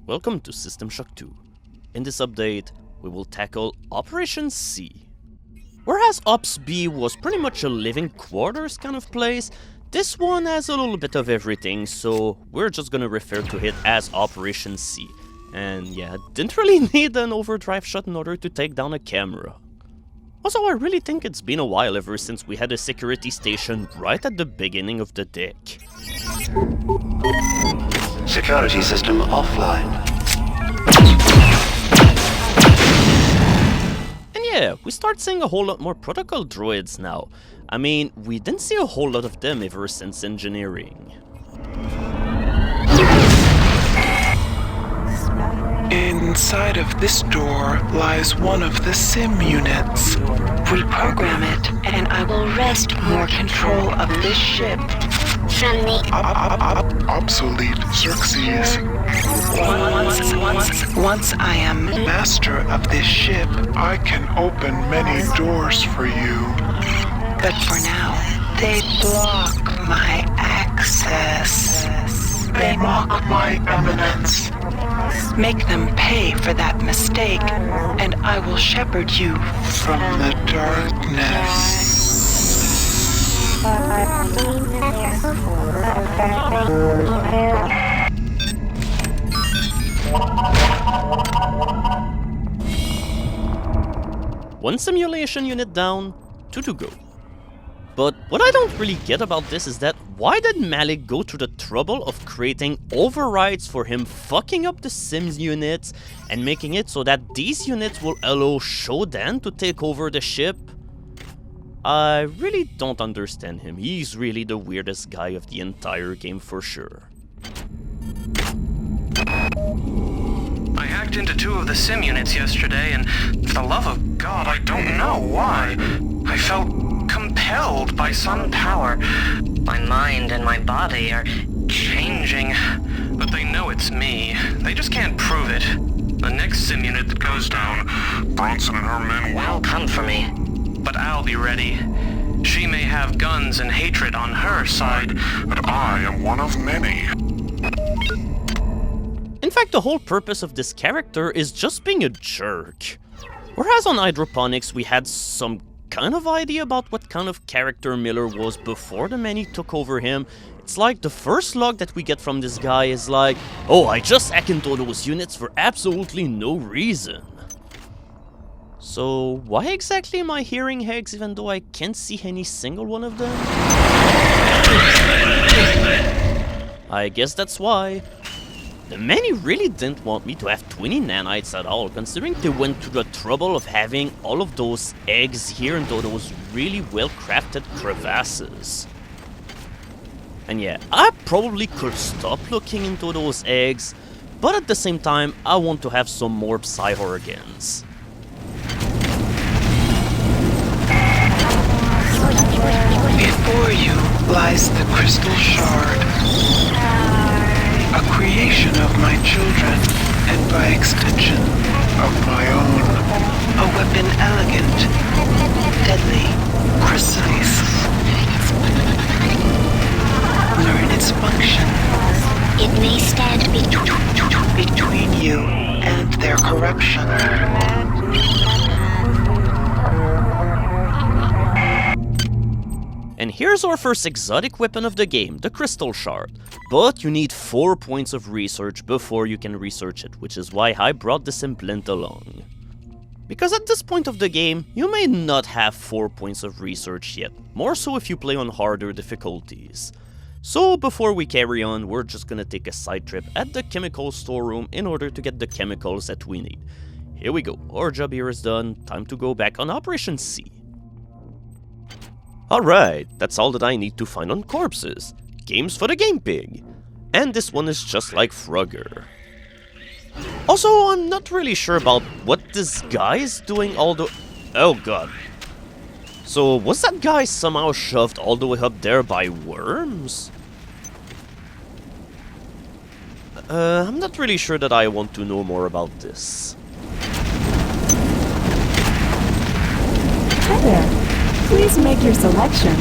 Welcome to System Shock 2. In this update, we will tackle Operation C. Whereas Ops B was pretty much a living quarters kind of place, this one has a little bit of everything, so we're just gonna refer to it as Operation C. And yeah, didn't really need an overdrive shot in order to take down a camera. Also, I really think it's been a while ever since we had a security station right at the beginning of the deck. Security system offline. And yeah, we start seeing a whole lot more protocol droids now. I mean, we didn't see a whole lot of them ever since engineering. Inside of this door lies one of the sim units. Reprogram it, and I will wrest more control of this ship from the Obsolete Xerxes. Once I am master of this ship, I can open many doors for you. But for now, they block my access. They mock my eminence. Make them pay for that mistake, and I will shepherd you from the darkness. One simulation unit down, 2 to go. But what I don't really get about this is that why did Malik go to the trouble of creating overrides for him fucking up the Sims units and making it so that these units will allow Shodan to take over the ship? I really don't understand him. He's really the weirdest guy of the entire game for sure. I hacked into 2 of the sim units yesterday, and for the love of God, I don't know why. I felt compelled by some power. My mind and my body are changing, but they know it's me. They just can't prove it. The next sim unit that goes down, Bronson and her men will come for me. But I'll be ready. She may have guns and hatred on her side, but I am one of many. In fact, the whole purpose of this character is just being a jerk. Whereas on Hydroponics we had some kind of idea about what kind of character Miller was before the many took over him, it's like the first log that we get from this guy is like, oh, I just hacked into those units for absolutely no reason. So why exactly am I hearing hex even though I can't see any single one of them? I guess that's why. The many really didn't want me to have 20 nanites at all, considering they went to the trouble of having all of those eggs here into those really well-crafted crevasses. And yeah, I probably could stop looking into those eggs, but at the same time, I want to have some more Psy-Horgans. Before you lies the crystal shard. A creation of my children, and by extension, of my own. A weapon elegant, deadly, precise. Learn its function. It may stand Between you and their corruption. And here's our first exotic weapon of the game, the Crystal Shard. But you need 4 points of research before you can research it, which is why I brought the Implint along. Because at this point of the game, you may not have 4 points of research yet, more so if you play on harder difficulties. So before we carry on, we're just gonna take a side trip at the chemical storeroom in order to get the chemicals that we need. Here we go, our job here is done, time to go back on Operation C. Alright, that's all that I need to find on corpses. Games for the Game Pig. And this one is just like Frogger. Also, I'm not really sure about what this guy is doing all the... Oh god. So, was that guy somehow shoved all the way up there by worms? I'm not really sure that I want to know more about this. Hi there. Please make your selection.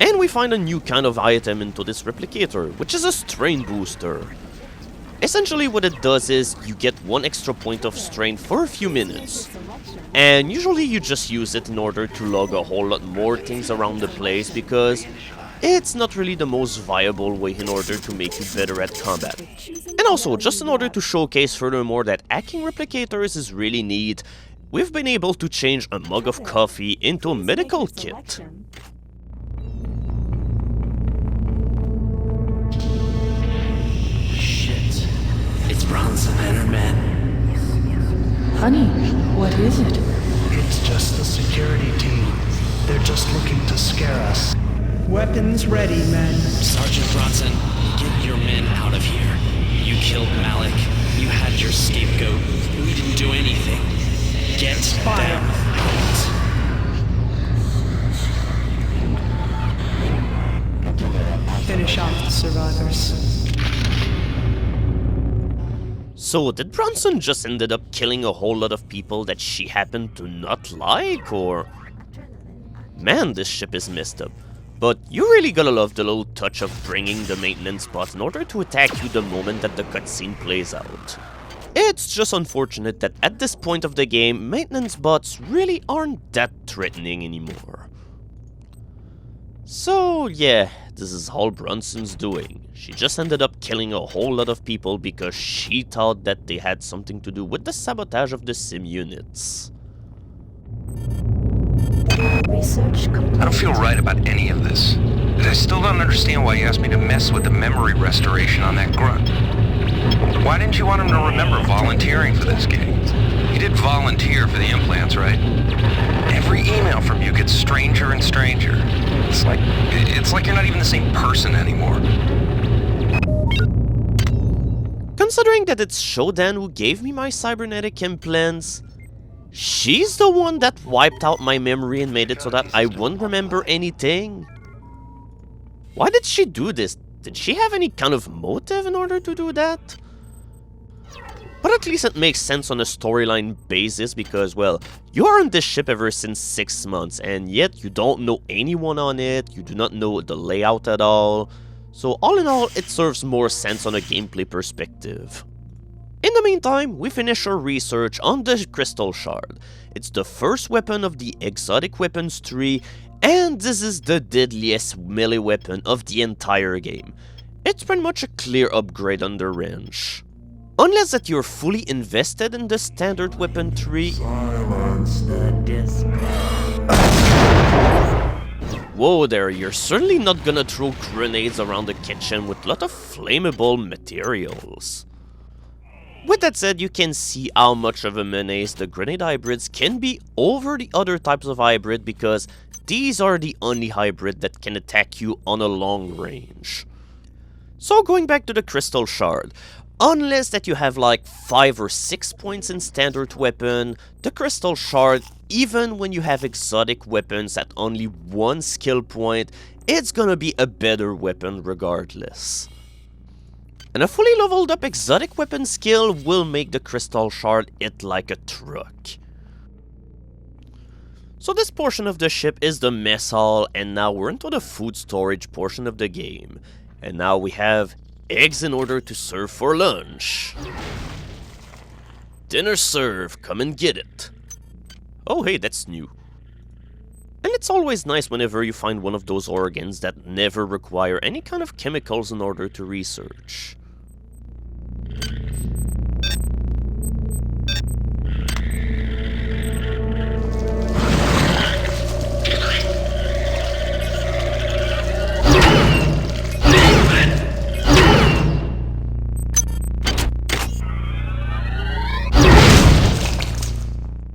And we find a new kind of item into this replicator, which is a strain booster. Essentially what it does is you get 1 extra point of strength for a few minutes. And usually you just use it in order to log a whole lot more things around the place because it's not really the most viable way in order to make you better at combat. And also, just in order to showcase furthermore that hacking replicators is really neat, we've been able to change a mug of coffee into a medical kit. Shit. It's Bronson and her men. Honey, what is it? It's just the security team. They're just looking to scare us. Weapons ready, men. Sergeant Bronson, get your men out of here. You killed Malik. You had your scapegoat. We didn't do anything. Get them out. Finish off the survivors. So did Bronson just ended up killing a whole lot of people that she happened to not like, or... Man, this ship is messed up. But you really gotta love the little touch of bringing the maintenance bot in order to attack you the moment that the cutscene plays out. It's just unfortunate that at this point of the game, maintenance bots really aren't that threatening anymore. So yeah, this is all Bronson's doing. She just ended up killing a whole lot of people because she thought that they had something to do with the sabotage of the sim units. Research complete. I don't feel right about any of this. I still don't understand why you asked me to mess with the memory restoration on that grunt. Why didn't you want him to remember volunteering for this gig? He did volunteer for the implants, right? Every email from you gets stranger and stranger. It's like you're not even the same person anymore. Considering that it's Shodan who gave me my cybernetic implants, she's the one that wiped out my memory and made it so that I wouldn't remember anything. Why did she do this? Did she have any kind of motive in order to do that? But at least it makes sense on a storyline basis because, well, you are on this ship ever since 6 months and yet you don't know anyone on it, you do not know the layout at all. So all in all, it serves more sense on a gameplay perspective. In the meantime, we finish our research on the Crystal Shard. It's the first weapon of the Exotic Weapons tree, and this is the deadliest melee weapon of the entire game. It's pretty much a clear upgrade on the range. Unless that you're fully invested in the standard weapon tree. Silence the display. Whoa there, you're certainly not gonna throw grenades around the kitchen with a lot of flammable materials. With that said, you can see how much of a menace the grenade hybrids can be over the other types of hybrid because these are the only hybrid that can attack you on a long range. So going back to the Crystal Shard, unless that you have like 5 or 6 points in standard weapon, the Crystal Shard, even when you have exotic weapons at only 1 skill point, it's gonna be a better weapon regardless. And a fully leveled up exotic weapon skill will make the Crystal Shard hit like a truck. So this portion of the ship is the mess hall, and now we're into the food storage portion of the game. And now we have eggs in order to serve for lunch. Dinner served, come and get it. Oh hey, that's new. And it's always nice whenever you find one of those organs that never require any kind of chemicals in order to research.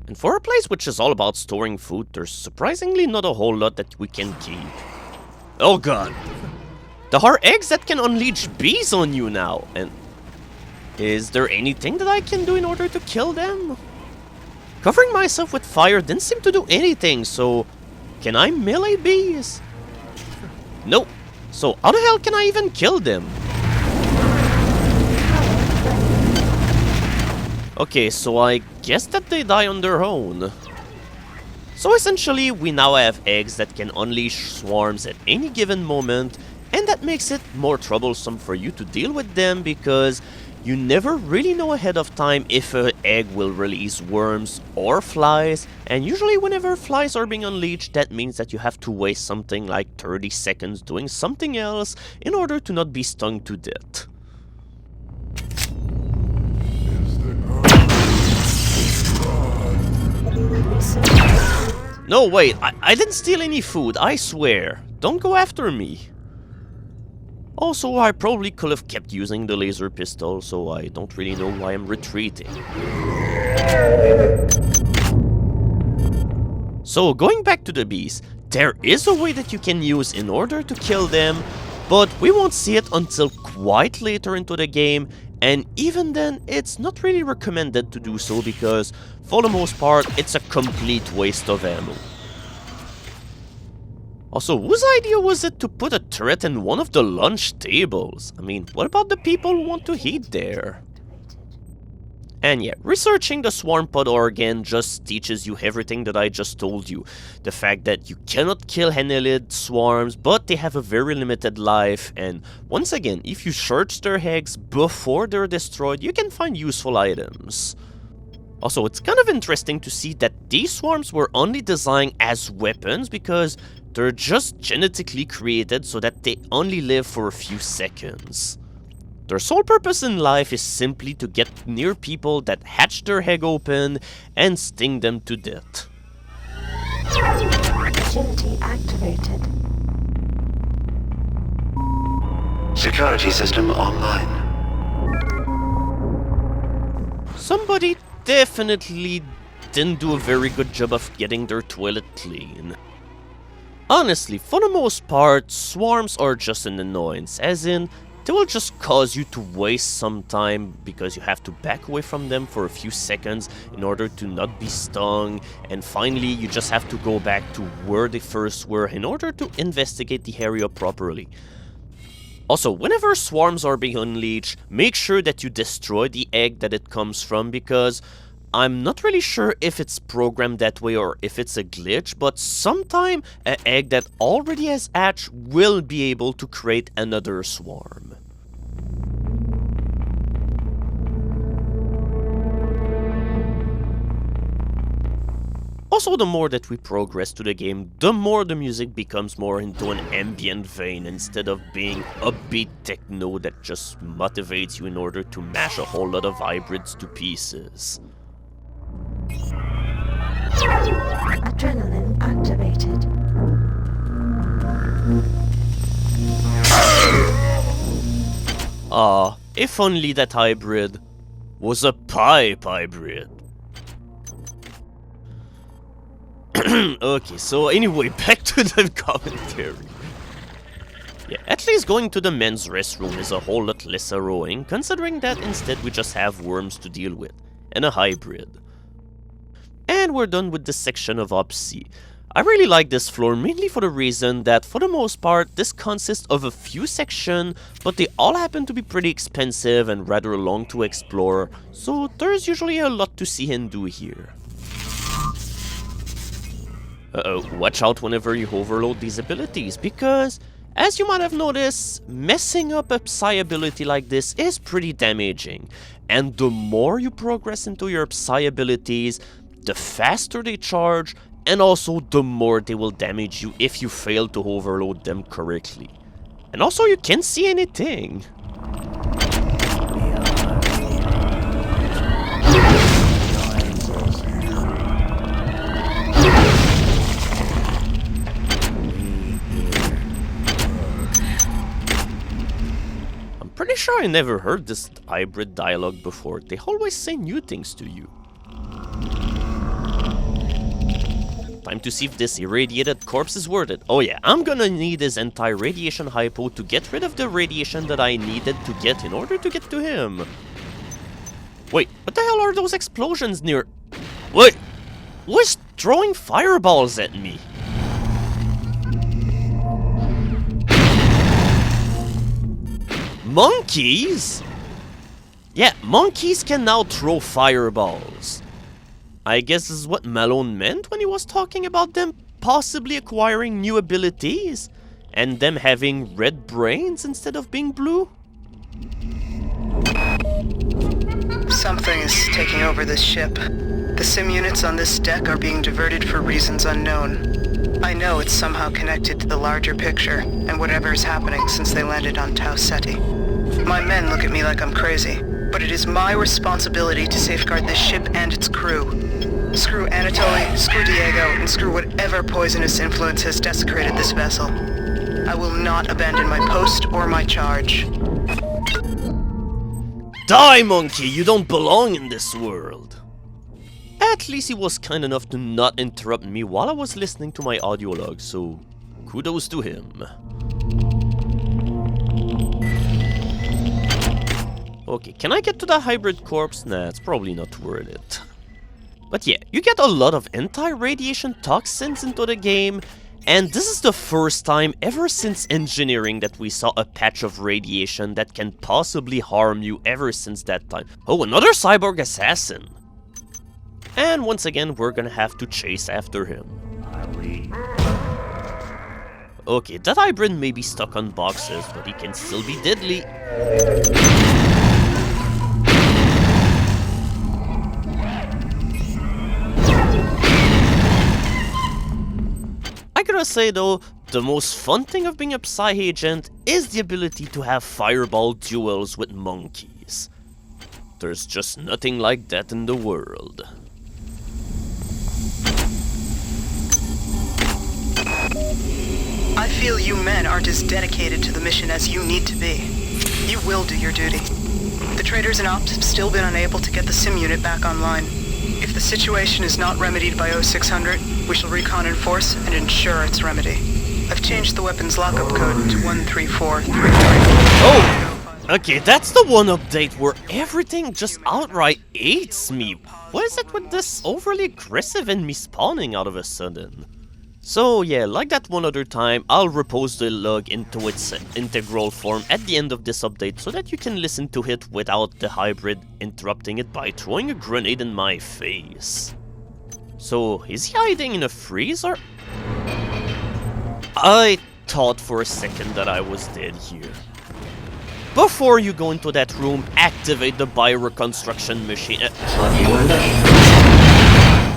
And for a place which is all about storing food, there's surprisingly not a whole lot that we can keep. Oh god! There are eggs that can unleash bees on you now, and... is there anything that I can do in order to kill them? Covering myself with fire didn't seem to do anything, so... can I melee bees? Nope. So how the hell can I even kill them? Okay, so I guess that they die on their own. So essentially, we now have eggs that can unleash swarms at any given moment, and that makes it more troublesome for you to deal with them because you never really know ahead of time if an egg will release worms or flies, and usually whenever flies are being unleashed, that means that you have to waste something like 30 seconds doing something else in order to not be stung to death. No, wait, I didn't steal any food, I swear. Don't go after me. Also, I probably could have kept using the laser pistol, so I don't really know why I'm retreating. So, going back to the bees, there is a way that you can use in order to kill them, but we won't see it until quite later into the game, and even then, it's not really recommended to do so because, for the most part, it's a complete waste of ammo. Also, whose idea was it to put a turret in one of the lunch tables? I mean, what about the people who want to eat there? And yeah, researching the swarm pod organ just teaches you everything that I just told you. The fact that you cannot kill annelid swarms, but they have a very limited life, and once again, if you search their eggs before they're destroyed, you can find useful items. Also, it's kind of interesting to see that these swarms were only designed as weapons because they're just genetically created so that they only live for a few seconds. Their sole purpose in life is simply to get near people that hatch their egg open and sting them to death. Agility activated. Security system online. Somebody definitely didn't do a very good job of getting their toilet clean. Honestly, for the most part, swarms are just an annoyance, as in, they will just cause you to waste some time because you have to back away from them for a few seconds in order to not be stung, and finally you just have to go back to where they first were in order to investigate the area properly. Also, whenever swarms are being unleashed, make sure that you destroy the egg that it comes from because I'm not really sure if it's programmed that way or if it's a glitch, but sometime an egg that already has hatched will be able to create another swarm. Also, the more that we progress to the game, the more the music becomes more into an ambient vein instead of being upbeat techno that just motivates you in order to mash a whole lot of hybrids to pieces. Adrenaline activated. If only that hybrid was a pipe hybrid. Okay, so anyway, back to the commentary. Yeah, at least going to the men's restroom is a whole lot less harrowing, considering that instead we just have worms to deal with, and a hybrid. And we're done with this section of Op C. I really like this floor mainly for the reason that, for the most part, this consists of a few sections, but they all happen to be pretty expensive and rather long to explore, so there's usually a lot to see and do here. Watch out whenever you overload these abilities, because, as you might have noticed, messing up a psi ability like this is pretty damaging, and the more you progress into your psi abilities, the faster they charge, and also the more they will damage you if you fail to overload them correctly. And also you can't see anything. I'm pretty sure I never heard this hybrid dialogue before. They always say new things to you. Time to see if this irradiated corpse is worth it. Oh yeah, I'm gonna need his anti-radiation hypo to get rid of the radiation that I needed to get in order to get to him. Wait, what the hell are those explosions near? Wait, who is throwing fireballs at me? Monkeys? Yeah, monkeys can now throw fireballs. I guess this is what Malone meant when he was talking about them possibly acquiring new abilities and them having red brains instead of being blue. Something is taking over this ship. The sim units on this deck are being diverted for reasons unknown. I know it's somehow connected to the larger picture, and whatever is happening since they landed on Tau Ceti. My men look at me like I'm crazy, but it is my responsibility to safeguard this ship and its crew. Screw Anatoly, screw Diego, and screw whatever poisonous influence has desecrated this vessel. I will not abandon my post or my charge. Die, monkey! You don't belong in this world! At least he was kind enough to not interrupt me while I was listening to my audio log, so kudos to him. Okay, can I get to the hybrid corpse? Nah, it's probably not worth it. But yeah, you get a lot of anti-radiation toxins into the game, and this is the first time ever since engineering that we saw a patch of radiation that can possibly harm you ever since that time. Oh, another cyborg assassin! And once again, we're gonna have to chase after him. Okay, that hybrid may be stuck on boxes, but he can still be deadly. I gotta say though, the most fun thing of being a Psy agent is the ability to have fireball duels with monkeys. There's just nothing like that in the world. I feel you men aren't as dedicated to the mission as you need to be. You will do your duty. The traders and ops have still been unable to get the sim unit back online. If the situation is not remedied by 0600, we shall recon in force and ensure its remedy. I've changed the weapon's lockup code to 13433. Oh! Okay, that's the one update where everything just outright hates me. What is it with this overly aggressive and me spawning out of a sudden? So yeah, like that one other time, I'll repose the log into its integral form at the end of this update so that you can listen to it without the hybrid interrupting it by throwing a grenade in my face. So, is he hiding in a freezer? I thought for a second that I was dead here. Before you go into that room, activate the bioreconstruction machine.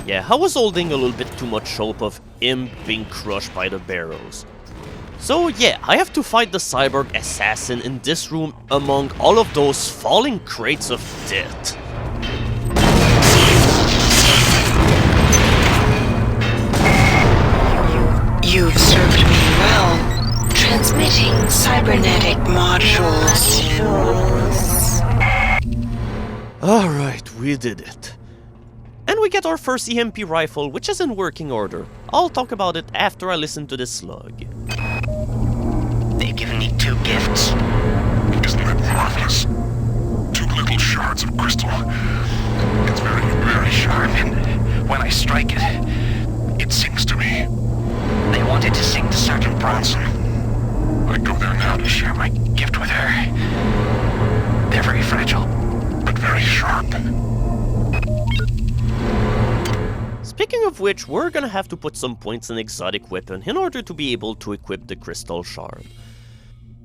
Yeah, I was holding a little bit too much hope of him being crushed by the barrels. So yeah, I have to fight the cyborg assassin in this room among all of those falling crates of death. You've served me well. Transmitting cybernetic modules. Alright, we did it. And we get our first EMP rifle, which is in working order. I'll talk about it after I listen to this slug. They've given me 2 gifts. Isn't that marvelous? 2 little shards of crystal. It's very, very sharp, And when I strike it, it sings to me. they wanted to sing to Sergeant Bronson. I'd go there now To share my gift with her. They're very fragile. but very sharp. Speaking of which, we're gonna have to put some points in exotic weapon in order to be able to equip the crystal shard.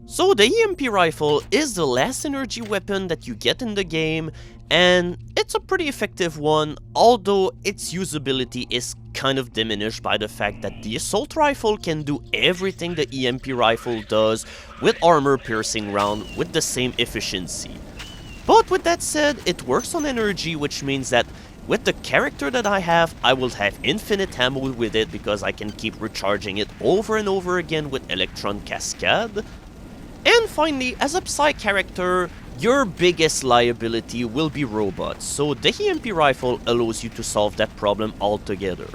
So the EMP rifle is the last energy weapon that you get in the game, and it's a pretty effective one, although its usability is kind of diminished by the fact that the assault rifle can do everything the EMP rifle does with armor-piercing round with the same efficiency. But with that said, it works on energy, which means that with the character that I have, I will have infinite ammo with it because I can keep recharging it over and over again with Electron Cascade. And finally, as a Psy character, your biggest liability will be robots, so the EMP rifle allows you to solve that problem altogether.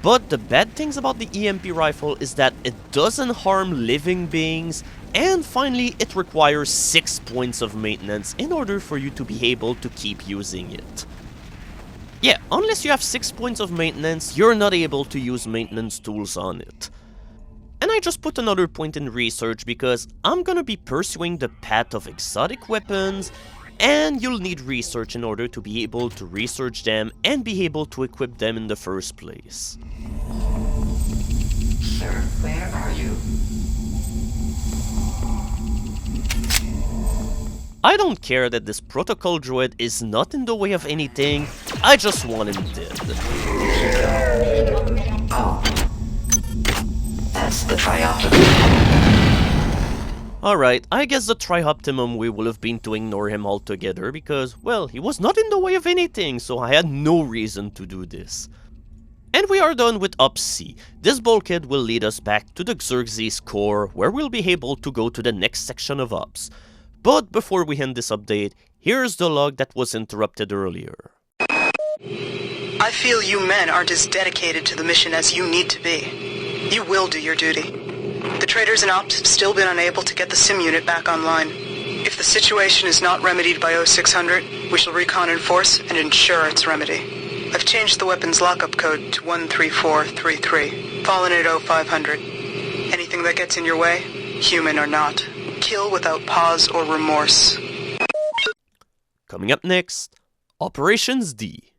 But the bad things about the EMP rifle is that it doesn't harm living beings, and finally it requires 6 points of maintenance in order for you to be able to keep using it. Yeah, unless you have 6 points of maintenance, you're not able to use maintenance tools on it. And I just put another point in research because I'm gonna be pursuing the path of exotic weapons, and you'll need research in order to be able to research them and be able to equip them in the first place. Sir, where are you? I don't care that this protocol droid is not in the way of anything, I just want him dead. Oh. That's the Trioptimum. Alright, I guess the Trioptimum way will have been to ignore him altogether because, well, he was not in the way of anything, so I had no reason to do this. And we are done with Op C. This bulkhead will lead us back to the Xerxes core, where we'll be able to go to the next section of Ops. But before we end this update, here's the log that was interrupted earlier. I feel you men aren't as dedicated to the mission as you need to be. You will do your duty. The traders and Ops have still been unable to get the sim unit back online. If the situation is not remedied by 0600, we shall recon in force and ensure its remedy. I've changed the weapon's lockup code to 13433, fallen at 0500. Anything that gets in your way, human or not, kill without pause or remorse. Coming up next, Operations D.